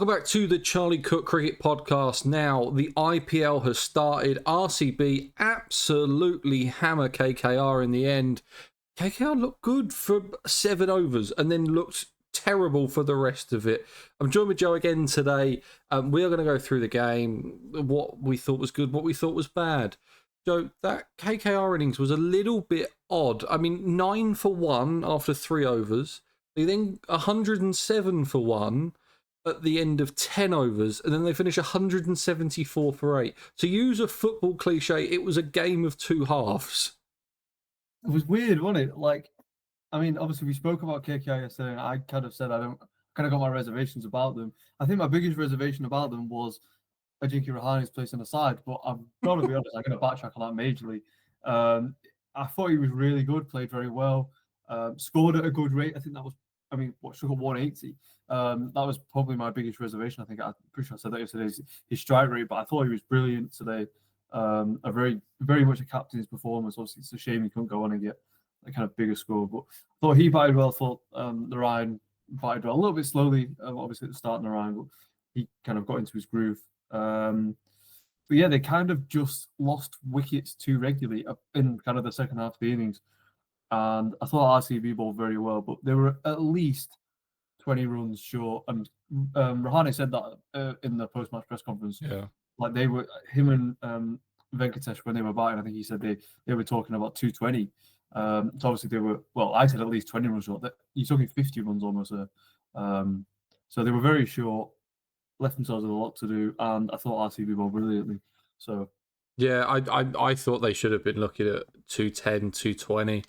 Welcome back to the Charlie Cook Cricket Podcast. Now, the IPL has started. RCB absolutely hammer KKR in the end. KKR looked good for 7 overs and then looked terrible for the rest of it. I'm joined with Joe again today. We are going to go through the game, what we thought was good, what we thought was bad. Joe, that KKR innings was a little bit odd. I mean, 9 for 1 after 3 overs. They then 107 for 1 at the end of 10 overs, and then they finish 174 for 8. To use a football cliche, it was a game of two halves. It was weird, wasn't it? Obviously we spoke about KKR yesterday, and I kind of said I got my reservations about them. I think my biggest reservation about them was Ajinkya Rahani's place on the side, but I've got to be honest, I'm going to backtrack on that majorly. I thought he was really good, played very well, scored at a good rate. I think that was, struck at 180. That was probably my biggest reservation. I'm pretty sure I said that yesterday, his strike rate, but I thought he was brilliant today. A very, very much a captain's performance. Obviously, it's a shame he couldn't go on and get a kind of bigger score, but I thought he batted well. Thought the Ryan batted well, a little bit slowly, obviously at the start of the Ryan, but he kind of got into his groove. But yeah, they kind of just lost wickets too regularly in kind of the second half of the innings. And I thought RCB bowled very well, but they were at least 20 runs short. And Rahane said that in the post-match press conference. Yeah. Like him and Venkatesh, when they were batting, I think he said they were talking about 220. So obviously I said at least 20 runs short. You're talking 50 runs almost there. So they were very short, left themselves with a lot to do, and I thought RCB bowled brilliantly. So yeah, I thought they should have been looking at 210, 220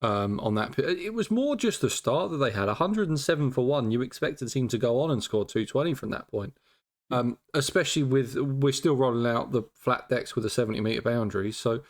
on that. It was more just the start that they had. 107 for 1. You expect a team to go on and score 220 from that point. Especially we're still rolling out the flat decks with a 70-metre boundary, so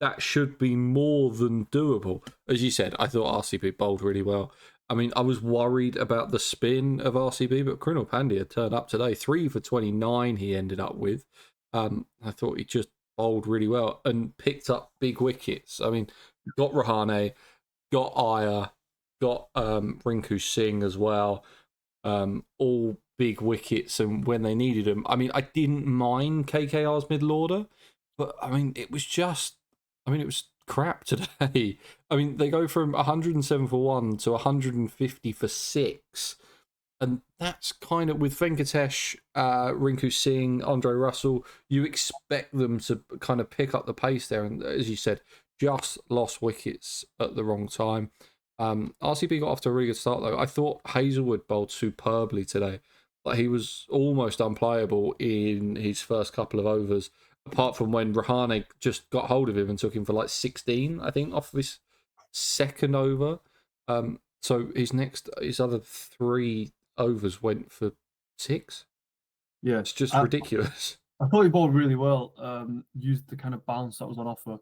that should be more than doable. As you said, I thought RCB bowled really well. I mean, I was worried about the spin of RCB, but Krunal Pandya turned up today. 3 for 29 he ended up with. I thought he just bowled really well and picked up big wickets. I mean, got Rahane, got Iyer, got Rinku Singh as well. All big wickets, and when they needed them. I mean, I didn't mind KKR's middle order, but I mean, it was crap today. I mean, they go from 107 for 1 to 150 for 6. And that's kind of, with Venkatesh, Rinku Singh, Andre Russell, you expect them to kind of pick up the pace there. And as you said, just lost wickets at the wrong time. RCB got off to a really good start, though. I thought Hazelwood bowled superbly today. Like, he was almost unplayable in his first couple of overs, apart from when Rahane just got hold of him and took him for like 16, I think, off this second over. So his other 3 overs went for 6. yeah, It's just ridiculous. I thought he bowled really well. Used the kind of bounce that was on offer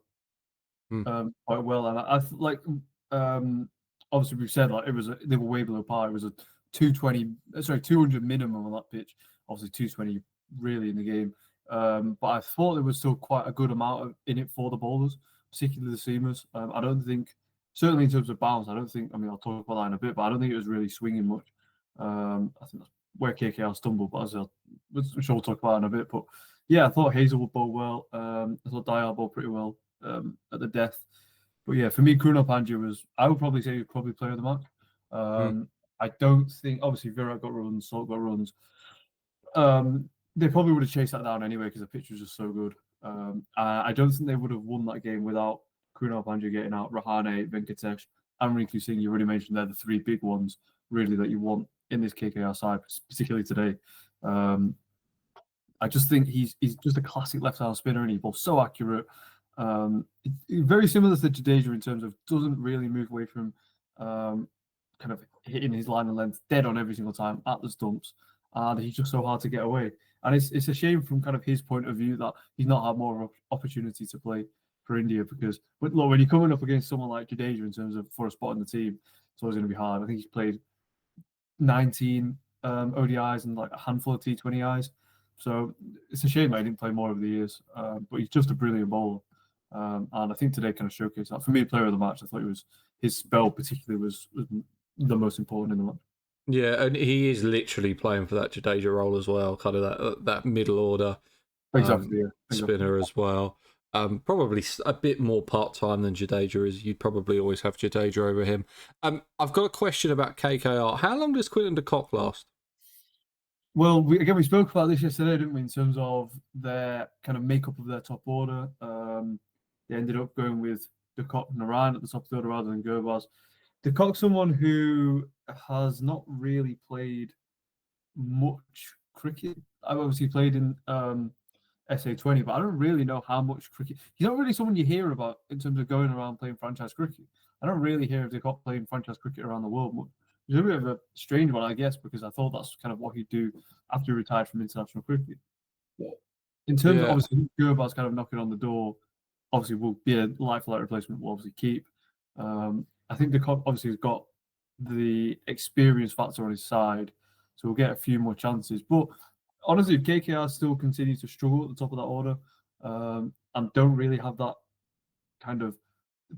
quite well, and obviously we've said like they were way below par. It was a 200 minimum on that pitch. Obviously 220 really in the game. But I thought there was still quite a good amount in it for the bowlers, particularly the seamers. I don't think, certainly in terms of bounce, I'll talk about that in a bit, but I don't think it was really swinging much. I think that's where KKR stumbled, but I'm sure we'll talk about it in a bit. But yeah, I thought Hazelwood bowled well. I thought Dyer bowled pretty well at the death. But yeah, for me, Krunal Pandya I would probably say he was probably player of the match. I don't think, obviously Virat got runs, Salt got runs. They probably would have chased that down anyway because the pitch was just so good. I don't think they would have won that game without Krunal Pandya getting out, Rahane, Venkatesh, and Rinku Singh. You already mentioned they're the 3 big ones, really, that you want in this KKR side, particularly today. I just think he's just a classic left-arm spinner, and he bowls so accurate. Very similar to Jadeja in terms of doesn't really move away from kind of hitting his line of length dead on every single time at the stumps. And he's just so hard to get away. And it's a shame from kind of his point of view that he's not had more of an opportunity to play for India, because look, when you're coming up against someone like Jadeja in terms of for a spot in the team, it's always going to be hard. I think he's played 19 ODIs and like a handful of T20Is. So it's a shame that he didn't play more over the years. But he's just a brilliant bowler. And I think today kind of showcased that. For me, player of the match, I thought his spell particularly was the most important in the match. Yeah, and he is literally playing for that Jadeja role as well, kind of that middle order Exactly, yeah, exactly. spinner as well. Probably a bit more part time than Jadeja is. You'd probably always have Jadeja over him. I've got a question about KKR. How long does Quinton de Kock last? Well, we spoke about this yesterday, didn't we? In terms of their kind of makeup of their top order, they ended up going with De Kock and Narayan at the top of the order rather than Gurbaz. De Kock's someone who has not really played much cricket. I've obviously played in SA20, but I don't really know how much cricket. He's not really someone you hear about in terms of going around playing franchise cricket. I don't really hear of De Kock playing franchise cricket around the world much. It's a bit of a strange one, I guess, because I thought that's kind of what he'd do after he retired from international cricket. But in terms of Yeah, obviously Gurbaz kind of knocking on the door, obviously will be a life light replacement. We'll obviously keep. I think De Kock obviously has got the experience factor on his side, so we'll get a few more chances. But honestly, if KKR still continue to struggle at the top of that order, and don't really have that kind of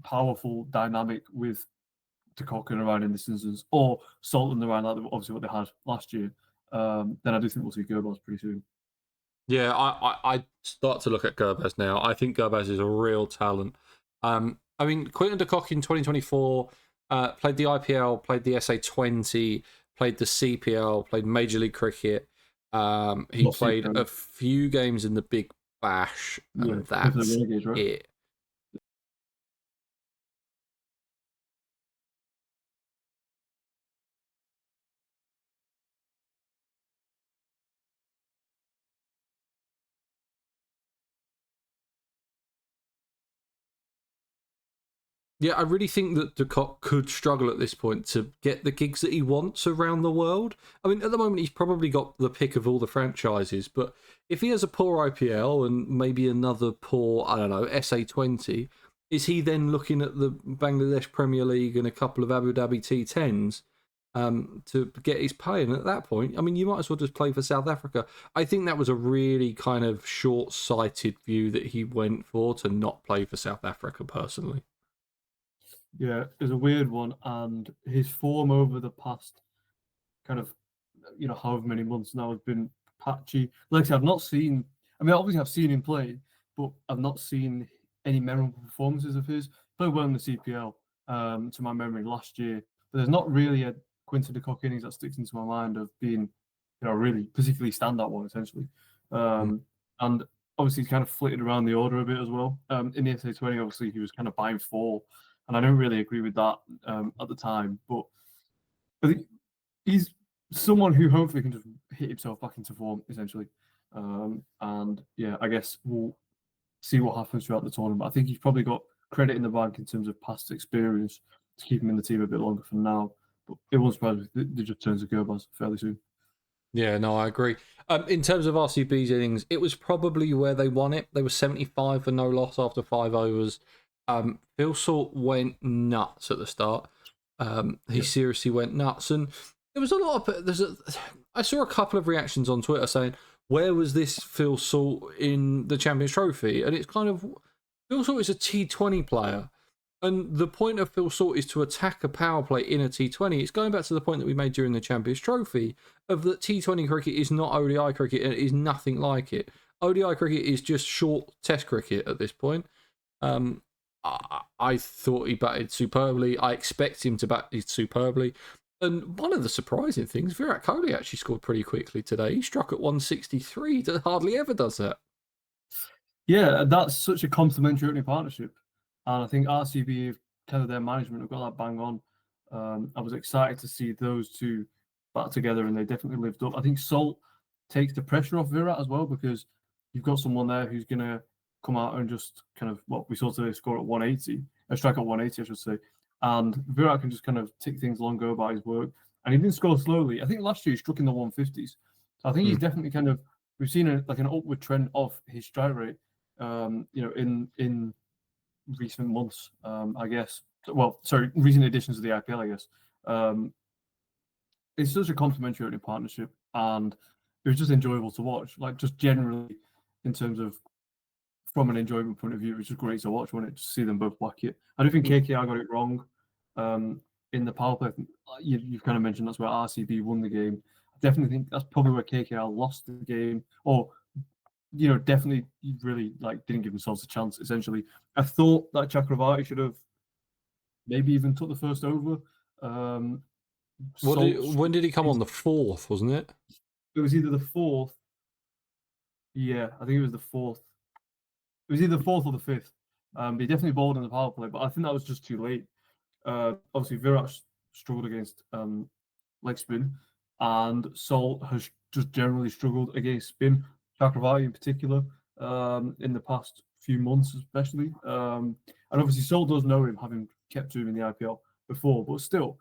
powerful dynamic with De Kock and around in this instance, or Salt and around like obviously what they had last year, then I do think we'll see Gurbaz pretty soon. yeah. I start to look at Gurbaz now. I think Gurbaz is a real talent. I mean, Quinton de Kock in 2024 played the IPL, played the SA20, played the CPL, played Major League Cricket. He Not played CPL, a few games in the Big Bash, yeah, and for the that's Renegades, right? it. Yeah, I really think that De Kock could struggle at this point to get the gigs that he wants around the world. I mean, at the moment, he's probably got the pick of all the franchises, but if he has a poor IPL and maybe another poor, I don't know, SA20, is he then looking at the Bangladesh Premier League and a couple of Abu Dhabi T10s to get his pay? And at that point, I mean, you might as well just play for South Africa. I think that was a really kind of short sighted view that he went for to not play for South Africa personally. Yeah, it's a weird one, and his form over the past kind of however many months now has been patchy. Like I said, I've not seen. I mean, obviously I've seen him play, but I've not seen any memorable performances of his. Played well in the CPL, to my memory last year, but there's not really a Quinton de Kock innings that sticks into my mind of being, really particularly standout one essentially. And obviously he's kind of flitted around the order a bit as well. In the SA20, obviously he was kind of buying four, and I don't really agree with that at the time, but I think he's someone who hopefully can just hit himself back into form essentially. And yeah, I guess we'll see what happens throughout the tournament. I think he's probably got credit in the bank in terms of past experience to keep him in the team a bit longer from now. But it won't surprise me if they just turn to Gurbaz fairly soon. Yeah, no, I agree. In terms of RCB's innings, it was probably where they won it. They were 75 for no loss after 5 overs. Phil Salt went nuts at the start. He Yeah. seriously went nuts, and there was a lot of. I saw a couple of reactions on Twitter saying, "Where was this Phil Salt in the Champions Trophy?" And it's kind of Phil Salt is a T20 player. And the point of Phil Salt is to attack a power play in a T20. It's going back to the point that we made during the Champions Trophy of that T20 cricket is not ODI cricket and it is nothing like it. ODI cricket is just short test cricket at this point. Um, I thought he batted superbly. I expect him to bat superbly. And one of the surprising things, Virat Kohli actually scored pretty quickly today. He struck at 163. Hardly ever does that. Yeah, that's such a complementary opening partnership. And I think RCB, kind of their management, have got that bang on. I was excited to see those two back together, and they definitely lived up. I think Salt takes the pressure off Virat as well because you've got someone there who's going to come out and just kind of what we saw today score at 180, a strike at 180, I should say. And Virat can just kind of tick things along, go about his work. And he didn't score slowly. I think last year he struck in the 150s. So I think he's definitely kind of, we've seen like an upward trend of his strike rate in recent months, I guess. Well, sorry, recent additions to the IPL, I guess. It's such a complementary partnership, and it was just enjoyable to watch. Like just generally, in terms of from an enjoyment point of view, it was just great to watch when it to see them both whack it. I don't think KKR got it wrong in the power play. You've kind of mentioned that's where RCB won the game. I definitely think that's probably where KKR lost the game, or definitely really didn't give themselves a chance. Essentially, I thought that Chakravarti should have maybe even took the first over. When did he come on? The fourth, wasn't it? It was either the fourth. Yeah, I think it was the fourth. It was either the fourth or the fifth. He definitely bowled in the power play, but I think that was just too late. Obviously, Virat struggled against leg spin, and Salt has just generally struggled against spin. Chakravarti in particular, in the past few months, especially. And obviously, Salt does know him, having kept to him in the IPL before, but still,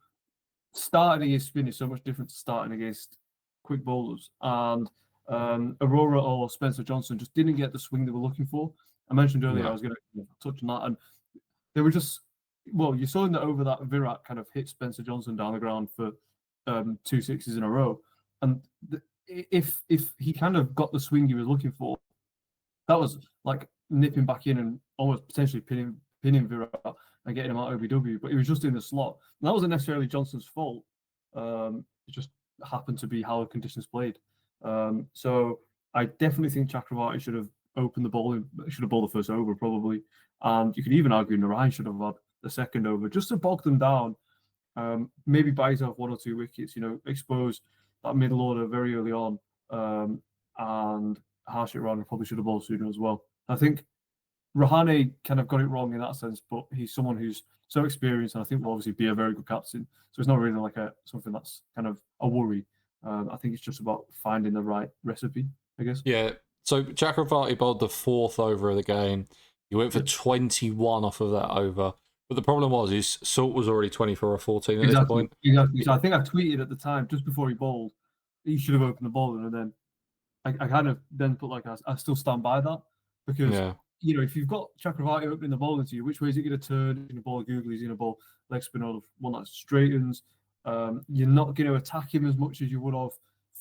starting against spin is so much different to starting against quick bowlers. And Aurora or Spencer Johnson just didn't get the swing they were looking for. I mentioned earlier I was going to touch on that, and they were just you saw in the over that Virat kind of hit Spencer Johnson down the ground for 2 sixes in a row, and if he kind of got the swing he was looking for, that was like nipping back in and almost potentially pinning Virat and getting him out of OBW, but he was just in the slot. And that wasn't necessarily Johnson's fault. It just happened to be how the conditions played. So I definitely think Chakravarti should have opened the ball, should have bowled the first over probably. And you could even argue Narayan should have had the second over just to bog them down. Maybe buy yourself 1 or 2 wickets, expose that middle order very early on. And Harshit Rana probably should have bowled sooner as well. I think Rahane kind of got it wrong in that sense, but he's someone who's so experienced, and I think will obviously be a very good captain. So it's not really like something that's kind of a worry. I think it's just about finding the right recipe, I guess. Yeah. So Chakravarti bowled the 4th over of the game. He went for 21 off of that over. But the problem was his Salt was already 24 or 14 at this point. Exactly. So I think I tweeted at the time, just before he bowled, he should have opened the ball, and then I kind of then put I still stand by that, because if you've got Chakravarti opening the ball into you, which way is it going to turn? He's going to bowl a googly, he's going to bowl leg spin or one that straightens. You're not going to attack him as much as you would have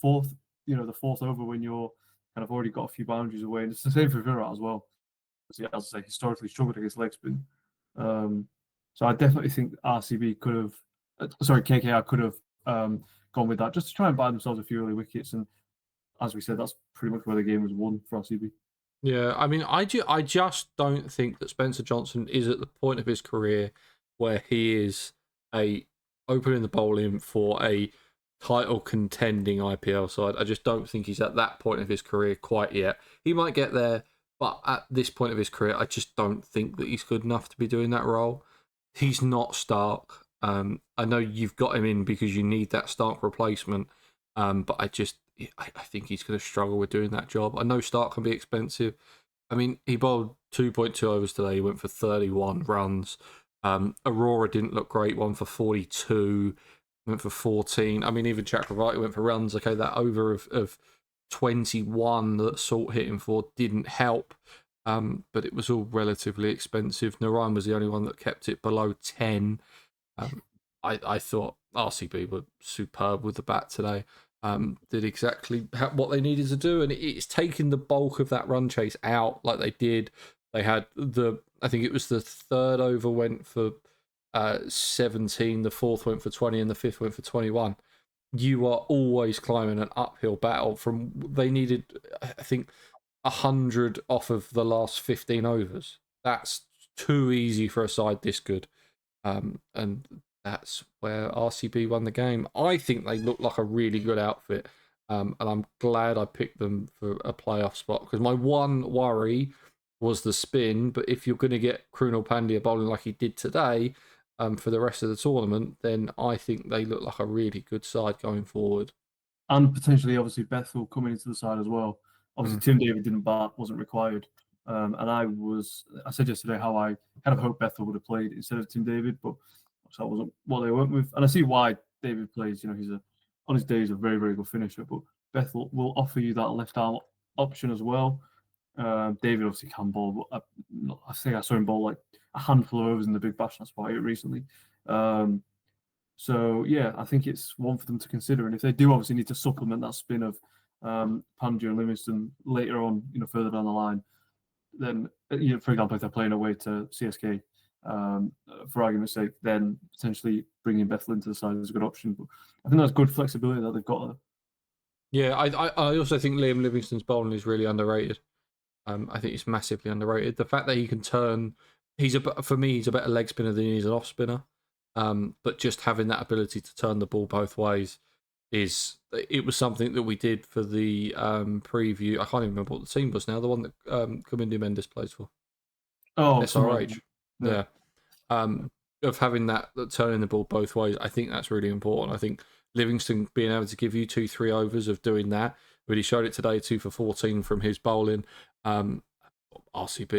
the fourth over when you're kind of already got a few boundaries away. And it's the same for Virat as well. As I say, historically struggled against leg spin. So I definitely think RCB could have, KKR could have gone with that just to try and buy themselves a few early wickets. And as we said, that's pretty much where the game was won for RCB. Yeah, I mean, I just don't think that Spencer Johnson is at the point of his career where he is opening the bowling for a title contending IPL side. I just don't think he's at that point of his career quite yet. He might get there, but at this point of his career, I just don't think that he's good enough to be doing that role. He's not Stark. I know you've got him in because you need that Stark replacement, but I think he's going to struggle with doing that job. I know Stark can be expensive. I mean, he bowled 2.2 overs today. He went for 31 runs. Aurora didn't look great. One for 42. Went for 14. I mean, even Chakravarti went for runs. Okay, that over of 21 that Salt hit him for didn't help. But it was all relatively expensive. Narayan was the only one that kept it below 10. I thought RCB were superb with the bat today. Did exactly what they needed to do, and it's taken the bulk of that run chase out like they did. They had I think it was the 3rd over went for 17, the 4th went for 20, and the 5th went for 21. You are always climbing an uphill battle they needed, I think, 100 off of the last 15 overs. That's too easy for a side this good. And that's where RCB won the game. I think they look like a really good outfit. And I'm glad I picked them for a playoff spot, because my one worry was the spin. But if you're going to get Krunal Pandya bowling like he did today for the rest of the tournament, then I think they look like a really good side going forward. And potentially, obviously, Bethel coming into the side as well. Obviously, Tim David didn't bat, wasn't required. And I said yesterday how I kind of hoped Bethel would have played instead of Tim David, but that wasn't what they went with. And I see why David plays. He's on his day, he's a very, very good finisher, but Bethel will offer you that left arm option as well. David obviously can bowl, but I think I saw him bowl like a handful of overs in the Big Bash. That's why recently. So yeah, I think it's one for them to consider. And if they do obviously need to supplement that spin of Pandya and Livingston later on, further down the line, then for example, if they're playing away to CSK, for argument's sake, then potentially bringing Bethel into the side is a good option. But I think that's good flexibility that they've got there. Yeah, I also think Liam Livingston's bowling is really underrated. I think it's massively underrated. The fact that he can turn, for me, he's a better leg spinner than he's an off spinner. But just having that ability to turn the ball both ways it was something that we did for the preview. I can't even remember what the team was now. The one that Kamindu Mendes plays for. Oh, SRH. Yeah. Of having that turning the ball both ways, I think that's really important. I think Livingston being able to give you 2-3 overs of doing that, but he showed it today, 2 for 14 from his bowling. RCB,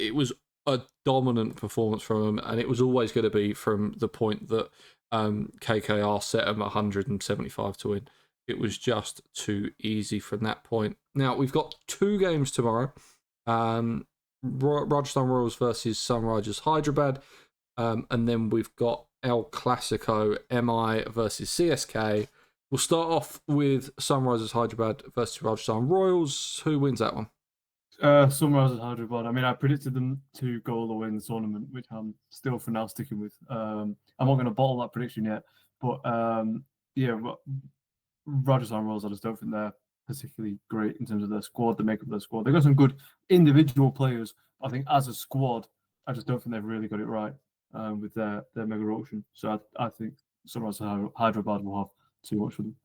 it was a dominant performance from him, and it was always going to be from the point that KKR set him 175 to win. It was just too easy from that point. Now, we've got 2 games tomorrow. Rajasthan Royals versus Sunrisers Hyderabad. And then we've got El Clasico, MI versus CSK. We'll start off with Sunrisers Hyderabad versus Rajasthan Royals. Who wins that one? Sunrisers Hyderabad. I mean, I predicted them to go all the way in the tournament, which I'm still for now sticking with. I'm not going to bottle that prediction yet, but Rajasthan Royals, I just don't think they're particularly great in terms of their squad, the makeup of their squad. They've got some good individual players. I think as a squad, I just don't think they've really got it right with their mega auction. So I think Sunrisers Hyderabad will have too much for them.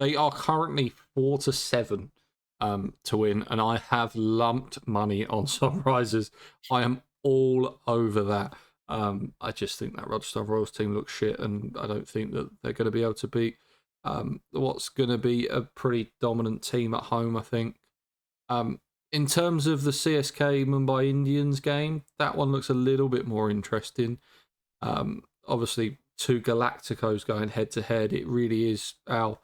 They are currently 4-7 to win, and I have lumped money on Sunrisers. I am all over that. I just think that Rajasthan Royals team looks shit, and I don't think that they're going to be able to beat what's going to be a pretty dominant team at home, I think. In terms of the CSK Mumbai Indians game, that one looks a little bit more interesting. Obviously, 2 Galacticos going head to head. It really is our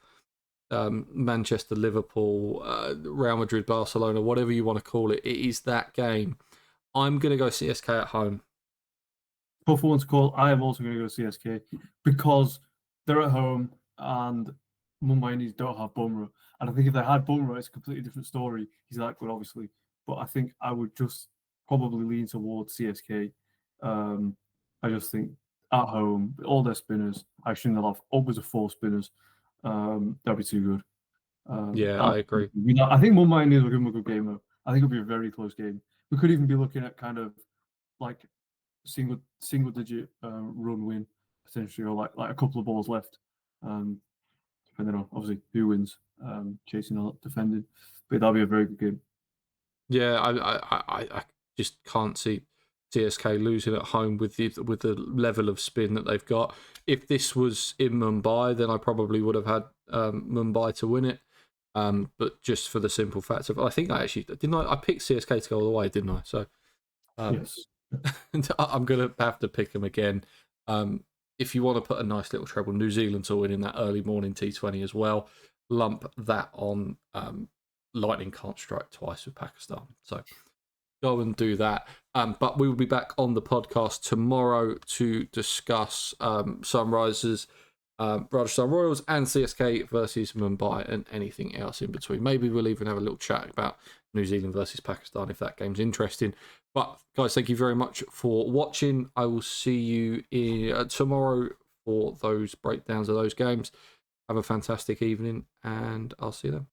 Manchester, Liverpool, Real Madrid, Barcelona, whatever you want to call it. It is that game. I'm going to go CSK at home. Tough one to call. I am also going to go CSK because they're at home and Mumbai Indians don't have Bumrah. And I think if they had Bumrah, it's a completely different story. He's that good, obviously. But I think I would just probably lean towards CSK. I just think at home, all their spinners, I assume they'll have upwards of 4 spinners. That'd be too good. Yeah, I agree. I think Mumbai Indians will give them a good game, though. I think it'll be a very close game. We could even be looking at kind of like single digit run win potentially, or like a couple of balls left, depending on obviously who wins, chasing or defending. But that'll be a very good game. Yeah, I just can't see CSK losing at home with the level of spin that they've got. If this was in Mumbai, then I probably would have had Mumbai to win it. But just for the simple fact of, I think I actually didn't. I picked CSK to go all the way, didn't I? So Yes. I'm gonna have to pick them again. If you want to put a nice little treble, New Zealand to win in that early morning T20 as well. Lump that on. Lightning can't strike twice with Pakistan, so go and do that. But we will be back on the podcast tomorrow to discuss Sunrisers, Rajasthan Royals, and CSK versus Mumbai, and anything else in between. Maybe we'll even have a little chat about New Zealand versus Pakistan if that game's interesting. But guys, thank you very much for watching. I will see you tomorrow for those breakdowns of those games. Have a fantastic evening, and I'll see you then.